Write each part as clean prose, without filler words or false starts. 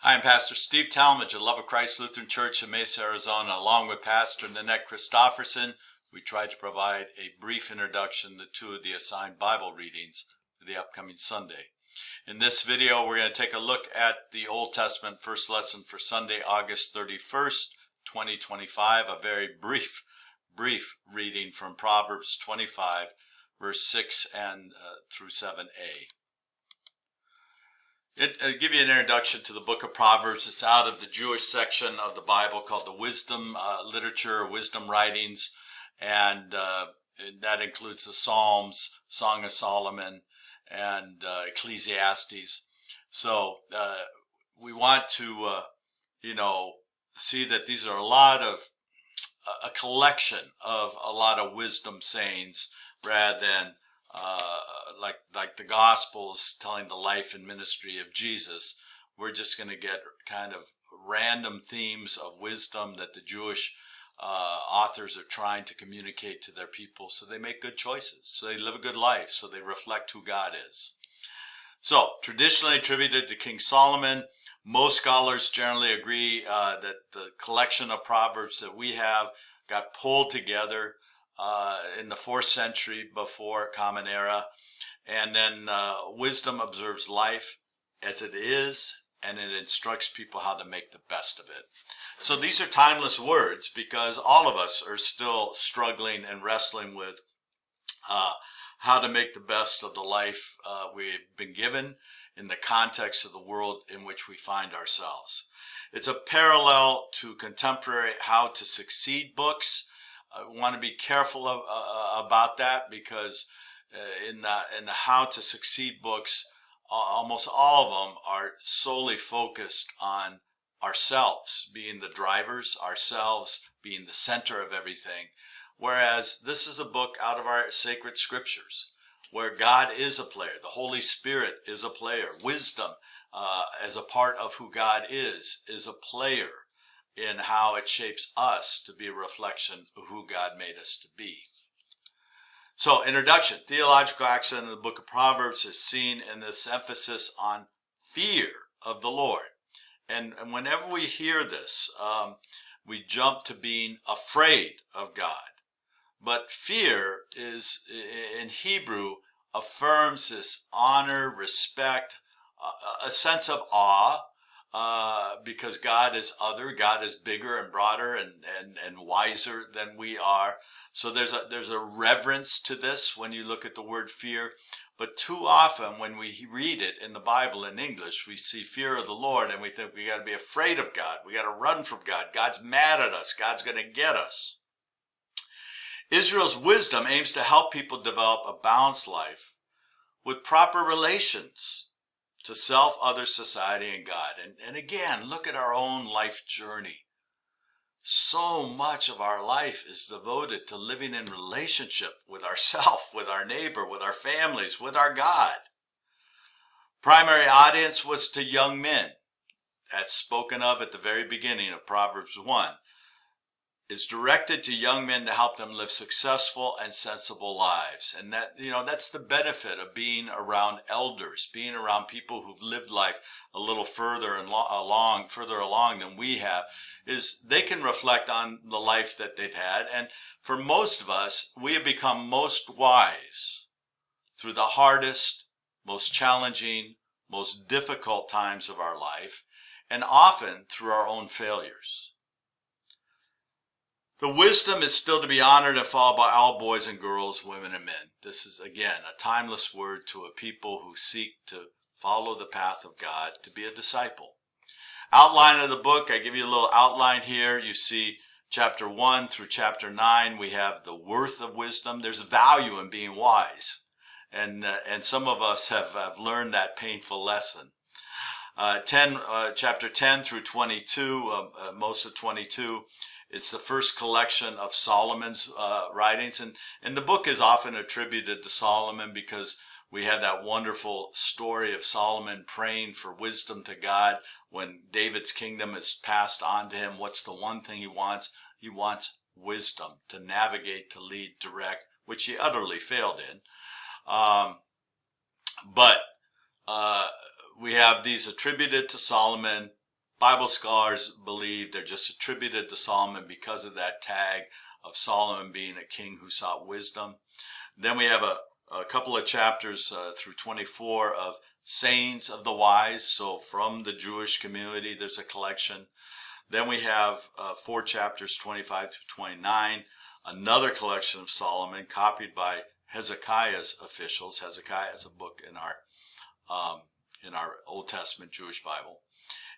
Hi, I'm Pastor Steve Talmage of Love of Christ Lutheran Church in Mesa, Arizona. Along with Pastor Nanette Christofferson, we tried to provide a brief introduction to two of the assigned Bible readings for the upcoming Sunday. In this video, we're going to take a look at the Old Testament first lesson for Sunday, August 31st, 2025, a very brief reading from Proverbs 25, verse 6 and through 7a. I'll give you an introduction to the book of Proverbs. It's out of the Jewish section of the Bible called the wisdom literature, wisdom writings, and that includes the Psalms, Song of Solomon, and Ecclesiastes. So we want to, see that these are a collection of a lot of wisdom sayings rather than like the Gospels telling the life and ministry of Jesus. We're just going to get kind of random themes of wisdom that the Jewish authors are trying to communicate to their people so they make good choices, so they live a good life, so they reflect who God is. So, traditionally attributed to King Solomon, most scholars generally agree that the collection of Proverbs that we have got pulled together in the 4th century before Common Era, and then wisdom observes life as it is, and it instructs people how to make the best of it. So these are timeless words because all of us are still struggling and wrestling with how to make the best of the life we've been given in the context of the world in which we find ourselves. It's a parallel to contemporary How to Succeed books. I want to be careful about that because in the How to Succeed books, almost all of them are solely focused on ourselves being the drivers, ourselves being the center of everything. Whereas this is a book out of our sacred scriptures where God is a player, the Holy Spirit is a player, wisdom as a part of who God is a player in how it shapes us to be a reflection of who God made us to be. So, introduction. Theological accent in the book of Proverbs is seen in this emphasis on fear of the Lord. And whenever we hear this, we jump to being afraid of God. But fear is, in Hebrew, affirms this honor, respect, a sense of awe, because God is other, God is bigger and broader and wiser than we are. So there's a reverence to this when you look at the word fear. But too often when we read it in the Bible in English, we see fear of the Lord and we think we got to be afraid of God. We got to run from God. God's mad at us. God's going to get us. Israel's wisdom aims to help people develop a balanced life with proper relations to self, others, society, and God. And again, look at our own life journey. So much of our life is devoted to living in relationship with ourself, with our neighbor, with our families, with our God. Primary audience was to young men. That's spoken of at the very beginning of Proverbs 1. It's directed to young men to help them live successful and sensible lives. And that's the benefit of being around elders, being around people who've lived life a little further along than we have, is they can reflect on the life that they've had. And for most of us, we have become most wise through the hardest, most challenging, most difficult times of our life, and often through our own failures. The wisdom is still to be honored and followed by all boys and girls, women and men. This is, again, a timeless word to a people who seek to follow the path of God, to be a disciple. Outline of the book, I give you a little outline here. You see chapter 1 through chapter 9, we have the worth of wisdom. There's value in being wise. And some of us have learned that painful lesson. Chapter 10 through 22, most of 22, it's the first collection of Solomon's writings, and the book is often attributed to Solomon because we have that wonderful story of Solomon praying for wisdom to God when David's kingdom is passed on to him. What's the one thing he wants? He wants wisdom to navigate, to lead, direct, which he utterly failed in. But we have these attributed to Solomon. Bible scholars believe they're just attributed to Solomon because of that tag of Solomon being a king who sought wisdom. Then we have a couple of chapters through 24 of sayings of the wise. So from the Jewish community, there's a collection. Then we have 4 chapters, 25 through 29, another collection of Solomon copied by Hezekiah's officials. Hezekiah is a book in our Old Testament Jewish Bible.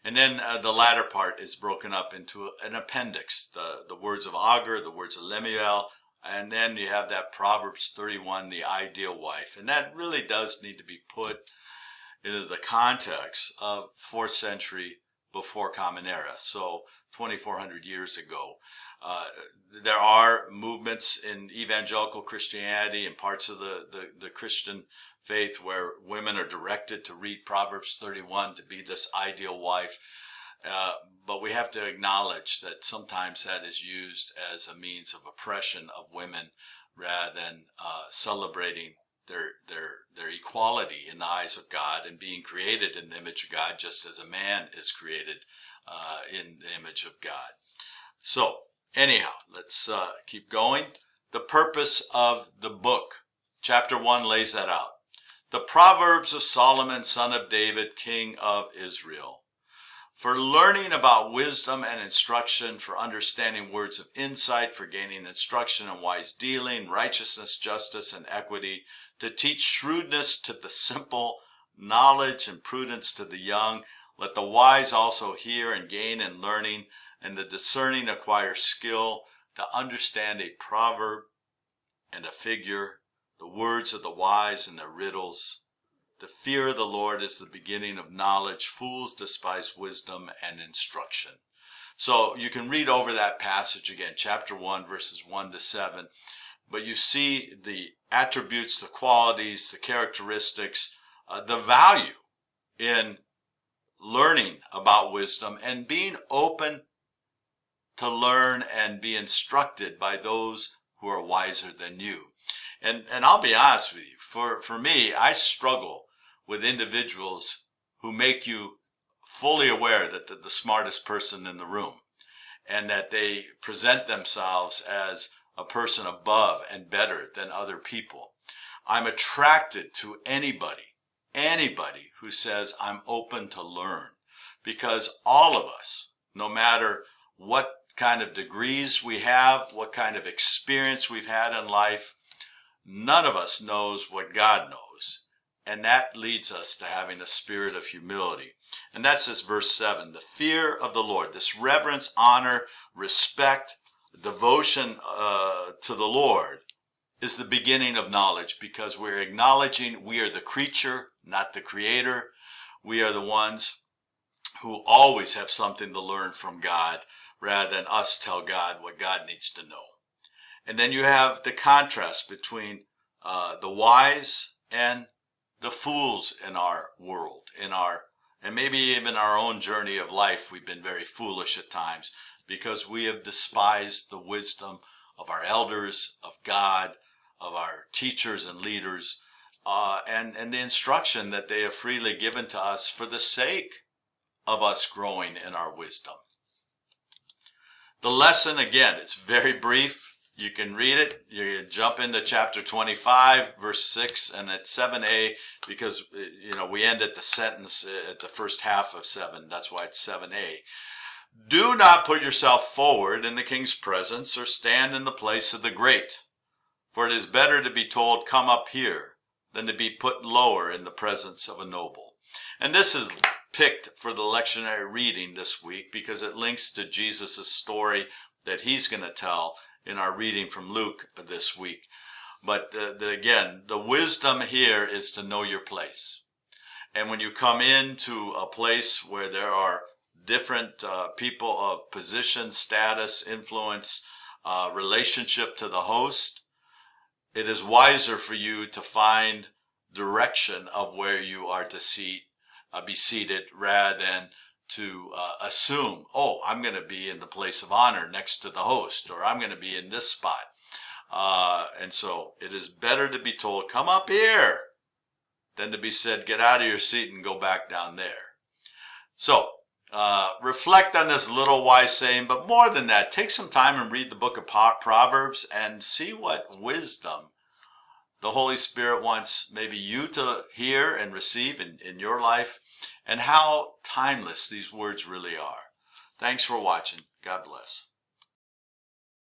And then the latter part is broken up into an appendix, the words of Agur, the words of Lemuel, and then you have that Proverbs 31, the ideal wife. And that really does need to be put into the context of 4th century before Common Era, so 2,400 years ago. There are movements in evangelical Christianity and parts of the Christian faith where women are directed to read Proverbs 31 to be this ideal wife. But we have to acknowledge that sometimes that is used as a means of oppression of women rather than celebrating their equality in the eyes of God and being created in the image of God, just as a man is created in the image of God. So anyhow, let's keep going. The purpose of the book. Chapter 1 lays that out. The Proverbs of Solomon, son of David, king of Israel. For learning about wisdom and instruction, for understanding words of insight, for gaining instruction in wise dealing, righteousness, justice, and equity, to teach shrewdness to the simple, knowledge and prudence to the young. Let the wise also hear and gain in learning, and the discerning acquire skill, to understand a proverb and a figure, the words of the wise and their riddles. The fear of the Lord is the beginning of knowledge. Fools despise wisdom and instruction. So you can read over that passage again, chapter 1, verses 1 to 7. But you see the attributes, the qualities, the characteristics, the value in learning about wisdom and being open to learn and be instructed by those who are wiser than you. And I'll be honest with you, for me, I struggle with individuals who make you fully aware that they're the smartest person in the room and that they present themselves as a person above and better than other people. I'm attracted to anybody who says I'm open to learn, because all of us, no matter what kind of degrees we have, what kind of experience we've had in life, none of us knows what God knows. And that leads us to having a spirit of humility. And that's this verse 7, the fear of the Lord, this reverence, honor, respect, devotion to the Lord is the beginning of knowledge, because we're acknowledging we are the creature, not the creator. We are the ones who always have something to learn from God rather than us tell God what God needs to know. And then you have the contrast between the wise and the fools in our world, and maybe even our own journey of life. We've been very foolish at times because we have despised the wisdom of our elders, of God, of our teachers and leaders, and the instruction that they have freely given to us for the sake of us growing in our wisdom. The lesson, again, is very brief. You can read it. You can jump into chapter 25, verse 6, and at 7a, because we end at the sentence at the first half of 7. That's why it's 7a. Do not put yourself forward in the king's presence or stand in the place of the great. For it is better to be told, come up here, than to be put lower in the presence of a noble. And this is picked for the lectionary reading this week because it links to Jesus' story that he's going to tell in our reading from Luke this week. But again, the wisdom here is to know your place. And when you come into a place where there are different people of position, status, influence, relationship to the host, it is wiser for you to find direction of where you are to be seated rather than to assume, oh, I'm going to be in the place of honor next to the host, or I'm going to be in this spot. And so it is better to be told, come up here, than to be said, get out of your seat and go back down there. So reflect on this little wise saying, but more than that, take some time and read the book of Proverbs and see what wisdom the Holy Spirit wants maybe you to hear and receive in your life, and how timeless these words really are. Thanks for watching. God bless.